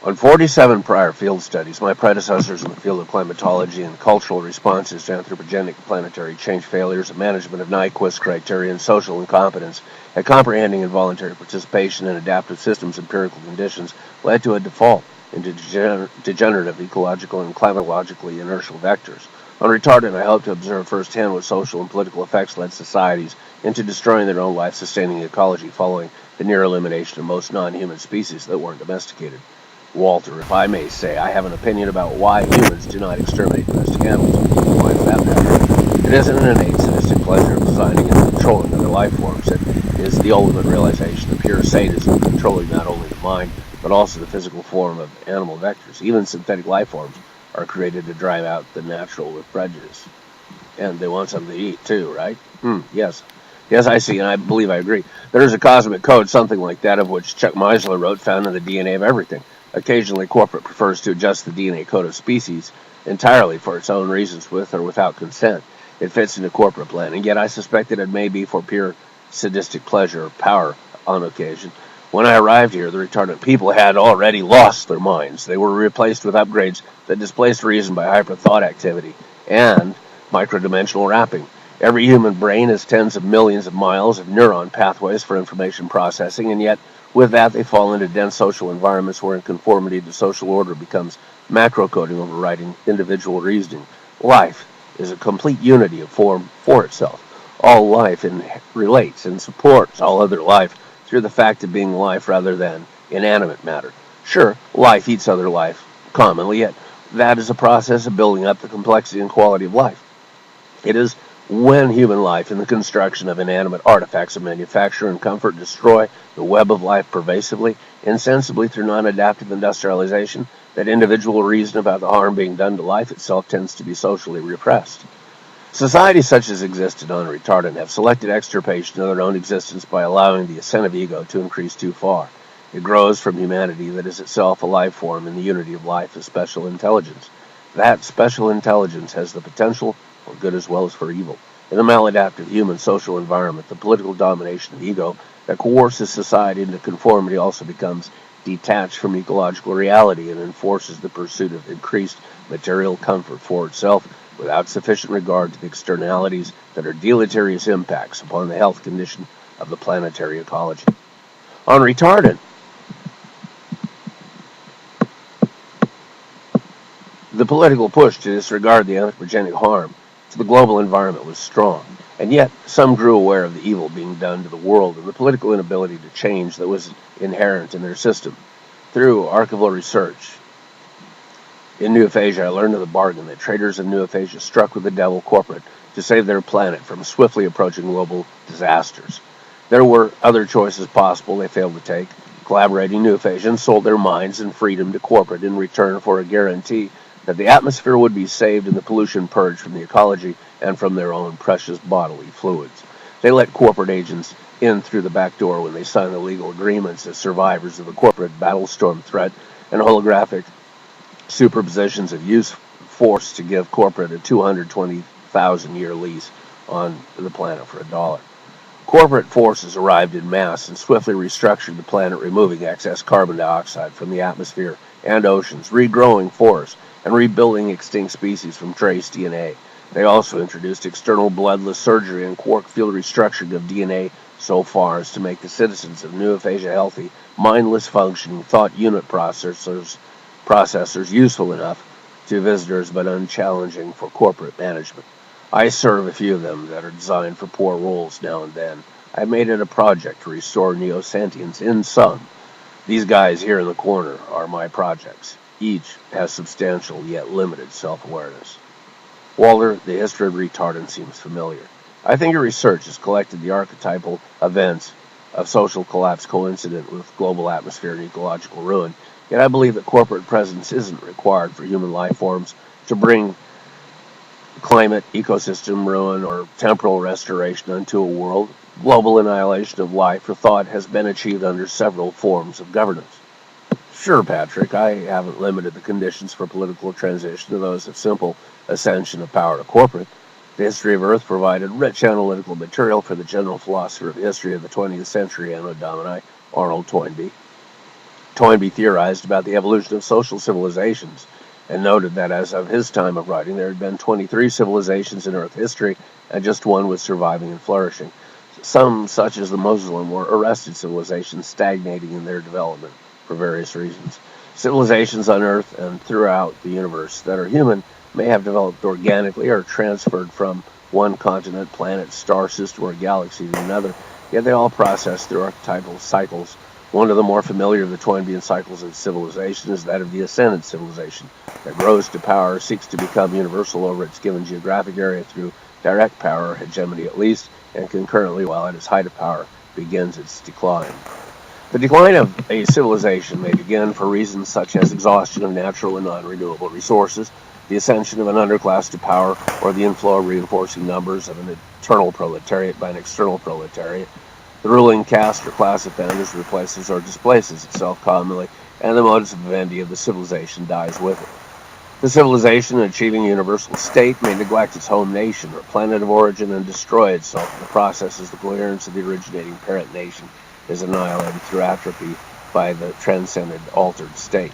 On 47 prior field studies, my predecessors in the field of climatology and cultural responses to anthropogenic planetary change failures and management of Nyquist criteria and social incompetence at comprehending involuntary participation in adaptive systems empirical conditions led to a default into degenerative ecological and climatologically inertial vectors. On Retardant, I hope to observe firsthand what social and political effects led societies into destroying their own life-sustaining ecology following the near elimination of most non-human species that weren't domesticated. Walter, if I may say, I have an opinion about why humans do not exterminate domestic animals. Why is that matter? It isn't an innate sadistic pleasure of designing and controlling other life forms. It is the ultimate realization of pure sadism, controlling not only the mind, but also the physical form of animal vectors. Even synthetic life forms are created to drive out the natural with prejudice. And they want something to eat, too, right? Yes. Yes, I see, and I believe I agree. There is a cosmic code, something like that of which Chuck Meisler wrote, found in the DNA of everything. Occasionally, corporate prefers to adjust the DNA code of species entirely for its own reasons, with or without consent. It fits into corporate plan, and yet I suspect that it may be for pure sadistic pleasure or power on occasion. When I arrived here, the retardant people had already lost their minds. They were replaced with upgrades that displaced reason by hyper-thought activity and microdimensional wrapping. Every human brain has tens of millions of miles of neuron pathways for information processing, and yet with that, they fall into dense social environments wherein conformity to social order becomes macro-coding overriding individual reasoning. Life is a complete unity of form for itself. All life relates and supports all other life through the fact of being life rather than inanimate matter. Sure, life eats other life commonly, yet that is a process of building up the complexity and quality of life. It is when human life and the construction of inanimate artifacts of manufacture and comfort destroy the web of life pervasively, insensibly through non-adaptive industrialization, that individual reason about the harm being done to life itself tends to be socially repressed. Societies such as existed on Retardant have selected extirpation of their own existence by allowing the ascent of ego to increase too far. It grows from humanity that is itself a life form in the unity of life as special intelligence. That special intelligence has the potential for good as well as for evil. In a maladaptive human social environment, the political domination of ego that coerces society into conformity also becomes detached from ecological reality and enforces the pursuit of increased material comfort for itself without sufficient regard to the externalities that are deleterious impacts upon the health condition of the planetary ecology. On Retardant, the political push to disregard the anthropogenic harm to the global environment was strong, and yet some grew aware of the evil being done to the world and the political inability to change that was inherent in their system. Through archival research in New Aphasia, I learned of the bargain that traders in New Aphasia struck with the devil corporate to save their planet from swiftly approaching global disasters. There were other choices possible they failed to take. Collaborating New Aphasians sold their minds and freedom to corporate in return for a guarantee that the atmosphere would be saved and the pollution purged from the ecology and from their own precious bodily fluids. They let corporate agents in through the back door when they signed the legal agreements as survivors of the corporate battlestorm threat and holographic superpositions of use force to give corporate a 220,000-year lease on the planet for $1. Corporate forces arrived in mass and swiftly restructured the planet, removing excess carbon dioxide from the atmosphere and oceans, regrowing forests, and rebuilding extinct species from trace DNA. They also introduced external bloodless surgery and quark field restructuring of DNA so far as to make the citizens of New Aphasia healthy, mindless functioning thought unit processors useful enough to visitors but unchallenging for corporate management. I serve a few of them that are designed for poor roles now and then. I've made it a project to restore neo-sentience in some. These guys here in the corner are my projects. Each has substantial yet limited self-awareness. Walter, the history of retardant seems familiar. I think your research has collected the archetypal events of social collapse coincident with global atmosphere and ecological ruin, yet I believe that corporate presence isn't required for human life forms to bring climate, ecosystem ruin, or temporal restoration unto a world. Global annihilation of life or thought has been achieved under several forms of governance. Sure, Patrick, I haven't limited the conditions for political transition to those of simple ascension of power to corporate. The history of Earth provided rich analytical material for the general philosopher of history of the 20th century, Anno Domini, Arnold Toynbee. Toynbee theorized about the evolution of social civilizations and noted that as of his time of writing, there had been 23 civilizations in Earth history, and just one was surviving and flourishing. Some, such as the Muslim, were arrested civilizations, stagnating in their development for various reasons. Civilizations on Earth and throughout the universe that are human may have developed organically or transferred from one continent, planet, star system, or galaxy to another, yet they all process through archetypal cycles. One of the more familiar of the Toynbean cycles of civilization is that of the ascendant civilization that grows to power, seeks to become universal over its given geographic area through direct power, hegemony at least, and concurrently, while at its height of power, begins its decline. The decline of a civilization may begin for reasons such as exhaustion of natural and non-renewable resources, the ascension of an underclass to power, or the inflow of reinforcing numbers of an internal proletariat by an external proletariat. The ruling caste or class of founders replaces or displaces itself commonly, and the modus vivendi of the civilization dies with it. The civilization, in achieving a universal state, may neglect its home nation or planet of origin and destroy itself in the process as the coherence of the originating parent nation is annihilated through atrophy by the transcended altered state.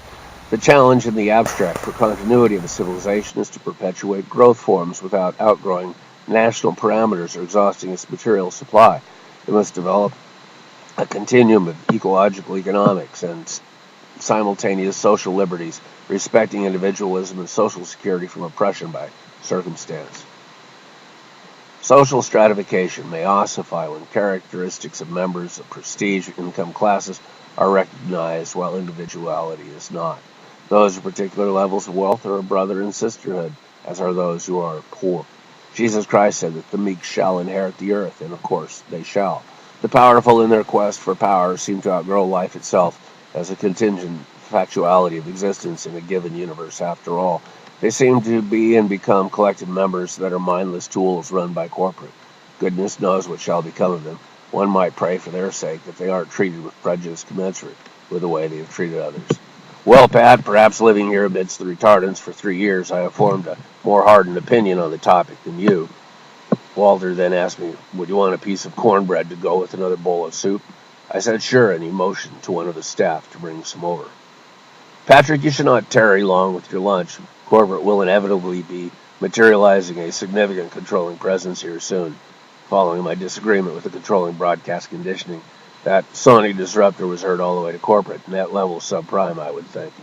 The challenge in the abstract for continuity of a civilization is to perpetuate growth forms without outgrowing national parameters or exhausting its material supply. It must develop a continuum of ecological economics and simultaneous social liberties, respecting individualism and social security from oppression by circumstance. Social stratification may ossify when characteristics of members of prestige income classes are recognized while individuality is not. Those at particular levels of wealth are a brother and sisterhood, as are those who are poor. Jesus Christ said that the meek shall inherit the earth, and of course they shall. The powerful in their quest for power seem to outgrow life itself as a contingent factuality of existence in a given universe after all. They seem to be and become collective members that are mindless tools run by corporate. Goodness knows what shall become of them. One might pray for their sake that they aren't treated with prejudice commensurate with the way they have treated others. Well, Pat, perhaps living here amidst the retardants for 3 years, I have formed a more hardened opinion on the topic than you. Walter then asked me, would you want a piece of cornbread to go with another bowl of soup? I said sure, and he motioned to one of the staff to bring some over. Patrick, you should not tarry long with your lunch. Corbett will inevitably be materializing a significant controlling presence here soon, following my disagreement with the controlling broadcast conditioning. That sonic disruptor was heard all the way to corporate, net level subprime, I would think.